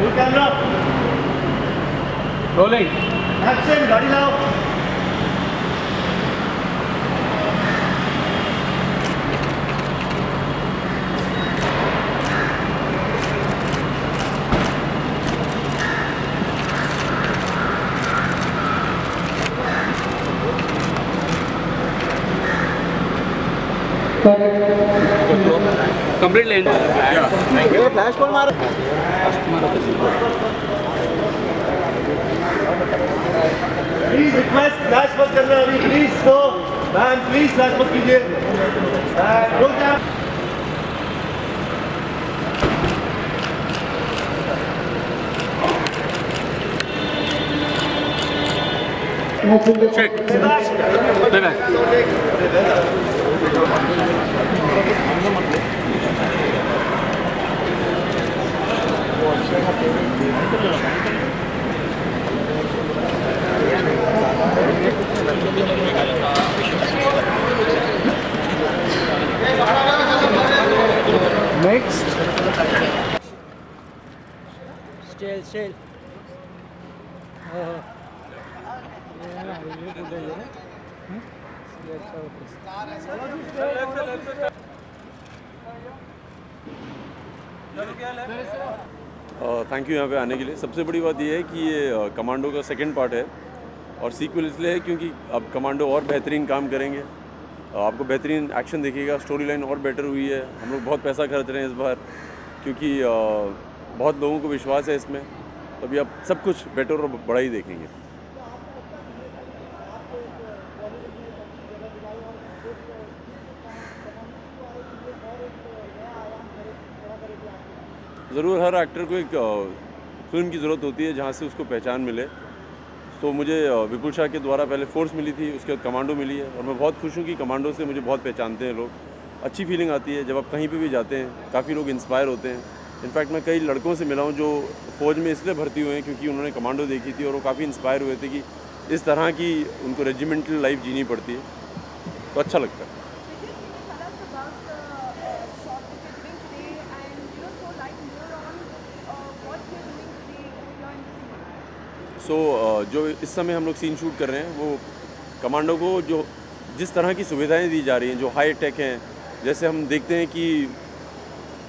Full camera rolling action गाड़ी लाओ complete length ये फ्लैश कौन मार प्लीज रिक्वेस्ट फ्लैश मत करना अभी प्लीज तो मैम प्लीज फ्लैश मत कीजिए रोल कैम check नेक्स्ट स्टेल थैंक यू यहाँ पे आने के लिए। सबसे बड़ी बात यह है कि ये कमांडो का सेकंड पार्ट है और सीक्वल इसलिए है क्योंकि अब कमांडो और बेहतरीन काम करेंगे। आपको बेहतरीन एक्शन देखिएगा, स्टोरी लाइन और बेटर हुई है। हम लोग बहुत पैसा खर्च रहे हैं इस बार क्योंकि बहुत लोगों को विश्वास है इसमें, तो अभी आप सब कुछ बेटर और बड़ा ही देखेंगे। ज़रूर हर एक्टर को एक फिल्म की ज़रूरत होती है जहाँ से उसको पहचान मिले। तो मुझे विपुल शाह के द्वारा पहले फोर्स मिली थी, उसके बाद कमांडो मिली है और मैं बहुत खुश हूँ कि कमांडो से मुझे बहुत पहचानते हैं लोग। अच्छी फीलिंग आती है जब आप कहीं पे भी जाते हैं, काफ़ी लोग इंस्पायर होते हैं। इनफैक्ट मैं कई लड़कों से मिला हूँ जो फ़ौज में इसलिए भर्ती हुए हैं क्योंकि उन्होंने कमांडो देखी थी और वो काफ़ी इंस्पायर हुए थे कि इस तरह की उनको रेजिमेंटल लाइफ जीनी पड़ती है, तो अच्छा लगता है। जो इस समय हम लोग सीन शूट कर रहे हैं वो कमांडो को जो जिस तरह की सुविधाएं दी जा रही हैं, जो हाई टेक हैं, जैसे हम देखते हैं कि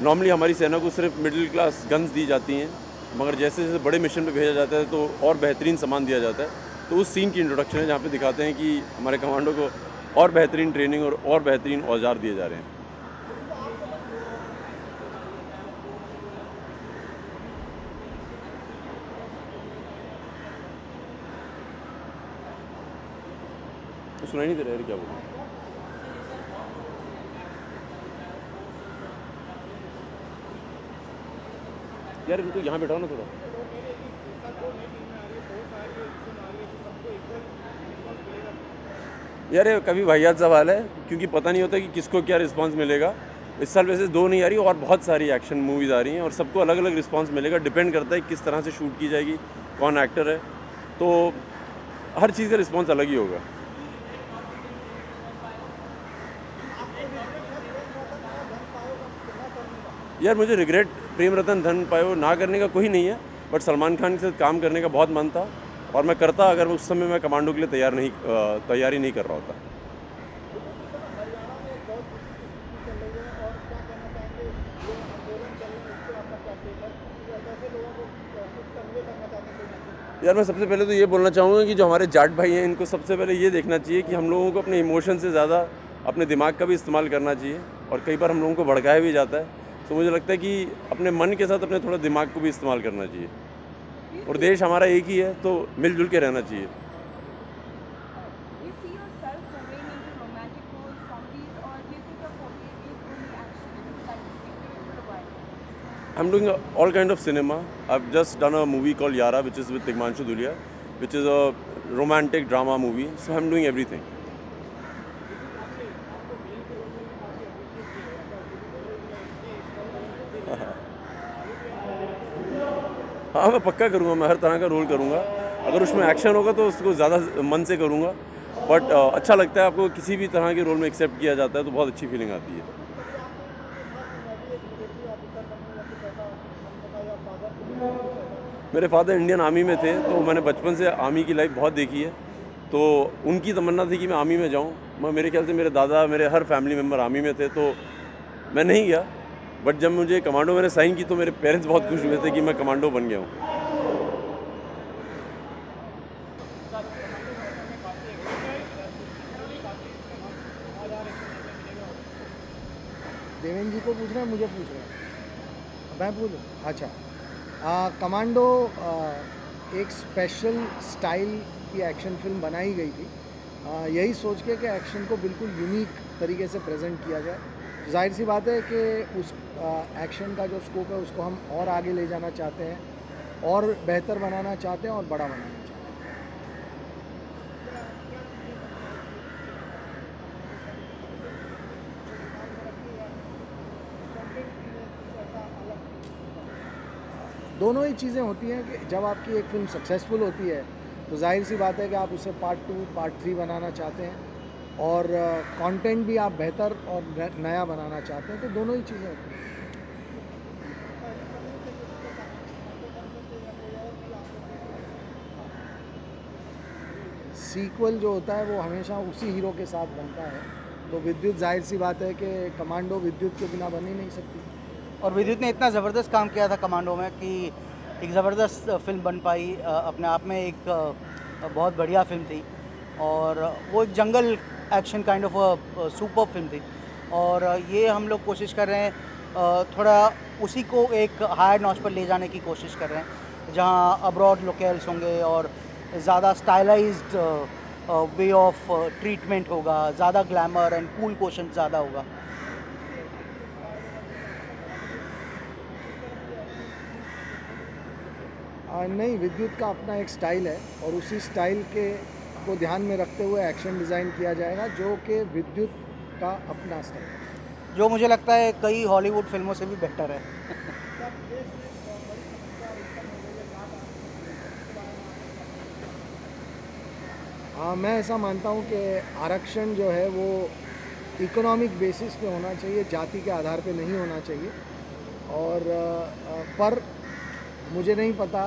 नॉर्मली हमारी सेना को सिर्फ मिडिल क्लास गन्स दी जाती हैं, मगर जैसे जैसे बड़े मिशन पे भेजा जाता है तो और बेहतरीन सामान दिया जाता है। तो उस सीन की इंट्रोडक्शन है जहाँ पे दिखाते हैं कि हमारे कमांडो को और बेहतरीन ट्रेनिंग और बेहतरीन औजार दिए जा रहे हैं। तो सुनाई नहीं दे रहा है क्या बोलूं? यार इनको यहाँ बैठाओ ना थोड़ा। यार ये कभी वाहियात सवाल है क्योंकि पता नहीं होता कि किसको क्या रिस्पांस मिलेगा। इस साल वैसे 2 नहीं आ रही और बहुत सारी एक्शन मूवीज़ आ रही हैं और सबको अलग अलग रिस्पांस मिलेगा। डिपेंड करता है किस तरह से शूट की जाएगी, कौन एक्टर है, तो हर चीज़ का रिस्पांस अलग ही होगा। यार मुझे रिग्रेट प्रेम रतन धन पायो ना करने का कोई नहीं है, बट सलमान खान के साथ काम करने का बहुत मन था और मैं करता अगर उस समय मैं कमांडो के लिए तैयारी नहीं कर रहा होता। यार मैं सबसे पहले तो ये बोलना चाहूँगा कि जो हमारे जाट भाई हैं इनको सबसे पहले ये देखना चाहिए कि हम लोगों को अपने इमोशन से ज़्यादा अपने दिमाग का भी इस्तेमाल करना चाहिए और कई बार हम लोगों को भड़काया भी जाता है। तो मुझे लगता है कि अपने मन के साथ अपने थोड़ा दिमाग को भी इस्तेमाल करना चाहिए और देश हमारा एक ही है तो मिलजुल के रहना चाहिए। I'm doing all kind of cinema. I've just done a movie called Yara, which is with Tigmanshu Dhulia, which is a romantic drama movie. So I'm doing everything. हाँ मैं पक्का करूँगा, मैं हर तरह का रोल करूँगा। अगर उसमें एक्शन होगा तो उसको ज़्यादा मन से करूँगा, बट अच्छा लगता है। आपको किसी भी तरह के रोल में एक्सेप्ट किया जाता है तो बहुत अच्छी फीलिंग आती है। मेरे फादर इंडियन आर्मी में थे, तो मैंने बचपन से आर्मी की लाइफ बहुत देखी है। तो उनकी तमन्ना थी कि मैं आर्मी में जाऊँ। मेरे ख्याल से मेरे दादा, मेरे हर फैमिली मेम्बर आर्मी में थे, तो मैं नहीं गया। बट जब मुझे कमांडो मैंने साइन की तो मेरे पेरेंट्स बहुत खुश हुए थे कि मैं कमांडो बन गया हूँ। देवेन जी को पूछ रहे हैं, मुझे पूछ रहे हैं, मैं पूछूं? अच्छा, कमांडो एक स्पेशल स्टाइल की एक्शन फिल्म बनाई गई थी, यही सोच के कि एक्शन को बिल्कुल यूनिक तरीके से प्रेजेंट किया जाए। तो जाहिर सी बात है कि उस एक्शन का जो स्कोप है उसको हम और आगे ले जाना चाहते हैं, और बेहतर बनाना चाहते हैं, और बड़ा बनाना चाहते हैं। दोनों ही चीज़ें होती हैं कि जब आपकी एक फिल्म सक्सेसफुल होती है तो जाहिर सी बात है कि आप उसे पार्ट 2, पार्ट 3 बनाना चाहते हैं, और कंटेंट भी आप बेहतर और नया बनाना चाहते हैं। तो दोनों ही चीज़ें होती हैं। सीक्वल जो होता है वो हमेशा उसी हीरो के साथ बनता है। तो विद्युत, जाहिर सी बात है कि कमांडो विद्युत के बिना बन ही नहीं सकती। और विद्युत ने इतना ज़बरदस्त काम किया था कमांडो में कि एक ज़बरदस्त फिल्म बन पाई। अपने आप में एक बहुत बढ़िया फिल्म थी, और वो एक जंगल action kind of super film थी। और ये हम लोग कोशिश कर रहे हैं थोड़ा उसी को एक हायर नॉच पर ले जाने की कोशिश कर रहे हैं, जहाँ अब्रॉड लोकेल्स होंगे और ज़्यादा स्टाइलाइज्ड वे ऑफ ट्रीटमेंट होगा, ज़्यादा ग्लैमर एंड कूल क्वेश्चन ज़्यादा होगा। नहीं, विद्युत का अपना एक स्टाइल है, और उसी स्टाइल के को ध्यान में रखते हुए एक्शन डिज़ाइन किया जाएगा, जो कि विद्युत का अपना स्टाइल है, जो मुझे लगता है कई हॉलीवुड फिल्मों से भी बेहतर है। हाँ, मैं ऐसा मानता हूँ कि आरक्षण जो है वो इकोनॉमिक बेसिस पे होना चाहिए, जाति के आधार पे नहीं होना चाहिए। और पर मुझे नहीं पता,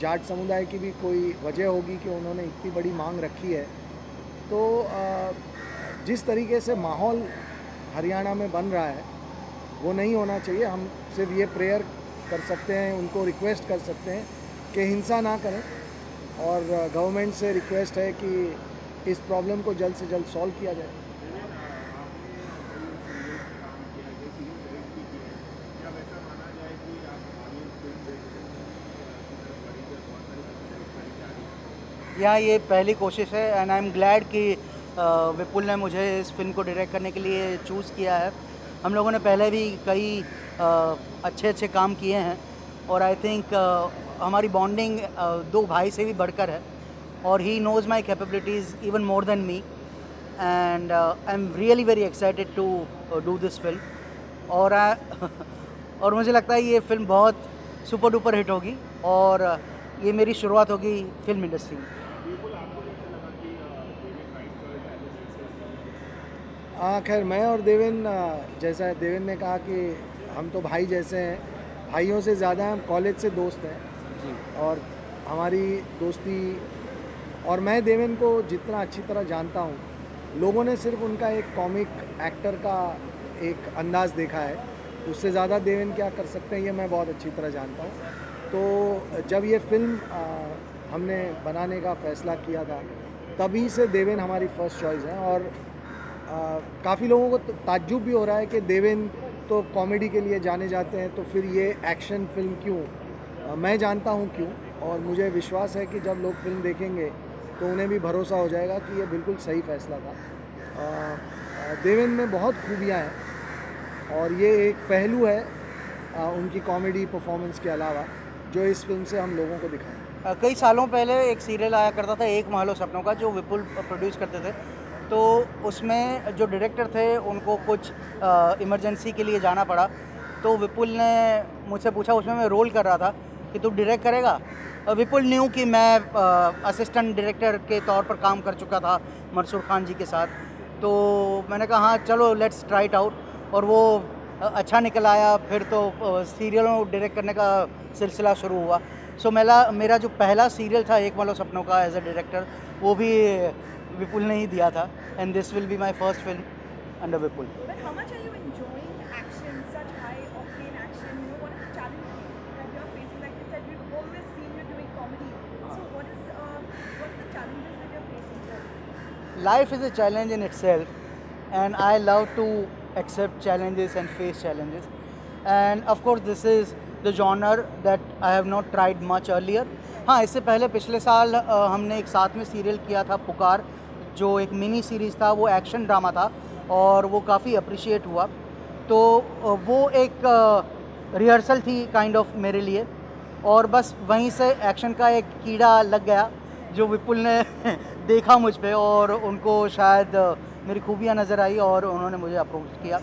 जाट समुदाय की भी कोई वजह होगी कि उन्होंने इतनी बड़ी मांग रखी है। तो जिस तरीके से माहौल हरियाणा में बन रहा है वो नहीं होना चाहिए। हम सिर्फ ये प्रेयर कर सकते हैं, उनको रिक्वेस्ट कर सकते हैं कि हिंसा ना करें, और गवर्नमेंट से रिक्वेस्ट है कि इस प्रॉब्लम को जल्द से जल्द सॉल्व किया जाए। यहाँ ये पहली कोशिश है, एंड आई एम ग्लैड कि विपुल ने मुझे इस फिल्म को डायरेक्ट करने के लिए चूज़ किया है। हम लोगों ने पहले भी कई अच्छे अच्छे काम किए हैं, और आई थिंक हमारी बॉन्डिंग दो भाई से भी बढ़कर है, और he knows my capabilities even more than me, and I am really very excited to do this film. और मुझे लगता है ये फिल्म बहुत सुपर डुपर हिट होगी, और ये मेरी शुरुआत होगी फिल्म इंडस्ट्री में। खैर, मैं और देवेन, जैसा देवेन ने कहा कि हम तो भाई जैसे हैं, भाइयों से ज़्यादा हम कॉलेज से दोस्त हैं जी। और हमारी दोस्ती, और मैं देवेन को जितना अच्छी तरह जानता हूँ, लोगों ने सिर्फ उनका एक कॉमिक एक्टर का एक अंदाज़ देखा है, उससे ज़्यादा देवेन क्या कर सकते हैं ये मैं बहुत अच्छी तरह जानता हूँ। तो जब ये फिल्म हमने बनाने का फ़ैसला किया था, तभी से देवेन हमारी फ़र्स्ट चॉइस है। और काफ़ी लोगों को ताज्जुब भी हो रहा है कि देवेन तो कॉमेडी के लिए जाने जाते हैं, तो फिर ये एक्शन फिल्म क्यों? मैं जानता हूँ क्यों, और मुझे विश्वास है कि जब लोग फिल्म देखेंगे तो उन्हें भी भरोसा हो जाएगा कि ये बिल्कुल सही फ़ैसला था। देवेन में बहुत खूबियाँ हैं, और ये एक पहलू है उनकी कॉमेडी परफॉर्मेंस के अलावा जो इस फिल्म से हम लोगों को दिखाएं। कई सालों पहले एक सीरियल आया करता था, एक महल सपनों का, जो विपुल प्रोड्यूस करते थे। तो उसमें जो डायरेक्टर थे उनको कुछ इमरजेंसी के लिए जाना पड़ा, तो विपुल ने मुझसे पूछा, उसमें मैं रोल कर रहा था, कि तू डायरेक्ट करेगा। विपुल न्यू कि मैं असिस्टेंट डायरेक्टर के तौर पर काम कर चुका था मंसूर खान जी के साथ, तो मैंने कहा हाँ चलो लेट्स ट्राई इट आउट, और वो अच्छा निकल आया। फिर तो सीरियलों डायरेक्ट करने का सिलसिला शुरू हुआ, सो मेरा जो पहला सीरियल था एक मालो सपनों का एज अ डायरेक्टर, वो भी विपुल ने ही दिया था, and this will be my first film under Vipul. But how much are you enjoying action, such high octane action? You know, what is the challenge that you're facing? Like you said, we've always seen you doing comedy. So what are the challenges that you're facing there? Life is a challenge in itself, and I love to accept challenges and face challenges. And of course, this is the genre that I have not tried much earlier. हाँ, इससे पहले पिछले साल हमने एक साथ में serial किया था पुकार, जो एक मिनी सीरीज़ था, वो एक्शन ड्रामा था और वो काफ़ी अप्रिशिएट हुआ. तो वो एक रिहर्सल थी काइंड ऑफ मेरे लिए, और बस वहीं से एक्शन का एक कीड़ा लग गया जो विपुल ने देखा मुझ पे, और उनको शायद मेरी खूबियाँ नज़र आई और उन्होंने मुझे अप्रोच किया.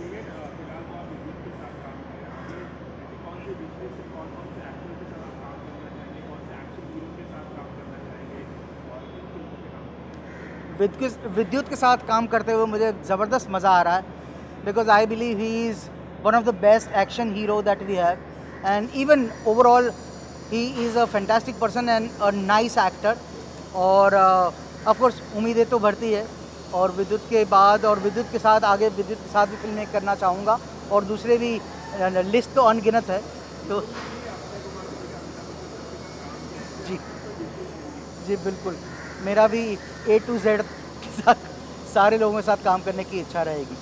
विद्युत के साथ काम करते हुए मुझे ज़बरदस्त मज़ा आ रहा है, because I believe he is one of the best action hero that we have, and even overall he is a fantastic person and a nice actor. और ऑफ कोर्स उम्मीदें तो बढ़ती है, और विद्युत के बाद और विद्युत के साथ आगे विद्युत के साथ भी फिल्में करना चाहूँगा, और दूसरे भी लिस्ट तो अनगिनत है. तो जी बिल्कुल, मेरा भी A to Z के साथ सारे लोगों के साथ काम करने की इच्छा रहेगी.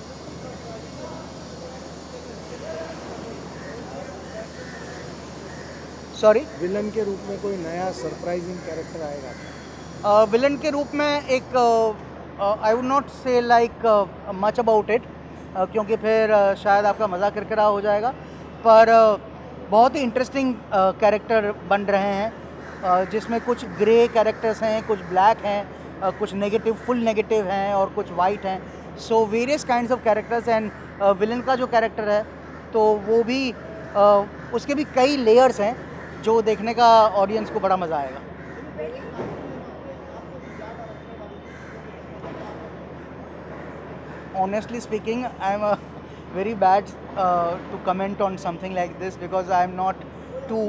सॉरी, विलन के रूप में कोई नया सरप्राइजिंग कैरेक्टर आएगा? विलन के रूप में एक आई वुड नॉट से लाइक मच अबाउट इट, क्योंकि फिर शायद आपका मज़ा किरकिरा हो जाएगा, पर बहुत ही इंटरेस्टिंग कैरेक्टर बन रहे हैं, जिसमें कुछ ग्रे कैरेक्टर्स हैं, कुछ ब्लैक हैं, कुछ नेगेटिव फुल नेगेटिव हैं और कुछ वाइट हैं. So various kinds of characters, and villain का जो कैरेक्टर है तो वो भी उसके भी कई लेयर्स हैं जो देखने का ऑडियंस को बड़ा मज़ा आएगा. Honestly speaking, I am very bad to comment on something like this, because I am not too.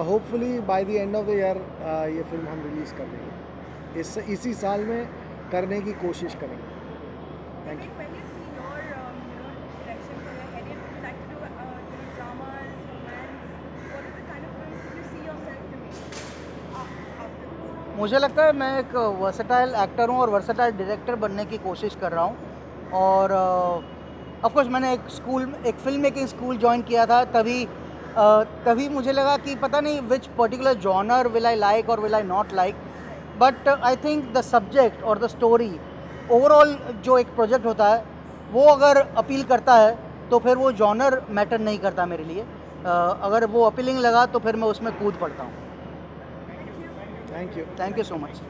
Hopefully by the end of the year ये फिल्म हम रिलीज़ कर देंगे, इसी साल में करने की कोशिश करेंगे. Thank you. When you see your direction for your headed, would you like to do dramas, romance? What are the kind of films that you see yourself doing after this? मुझे लगता है मैं एक वर्सेटाइल एक्टर हूँ और versatile director बनने की कोशिश कर रहा हूँ. और ऑफ कोर्स मैंने एक फिल्म मेकिंग स्कूल ज्वाइन किया था, तभी मुझे लगा कि पता नहीं which particular genre will I like और will I not like, but I think the subject और द स्टोरी ओवरऑल जो एक प्रोजेक्ट होता है वो अगर अपील करता है तो फिर वो जॉनर मैटर नहीं करता मेरे लिए. अगर वो अपीलिंग लगा तो फिर मैं उसमें कूद पड़ता हूँ. Thank you. Thank you so much.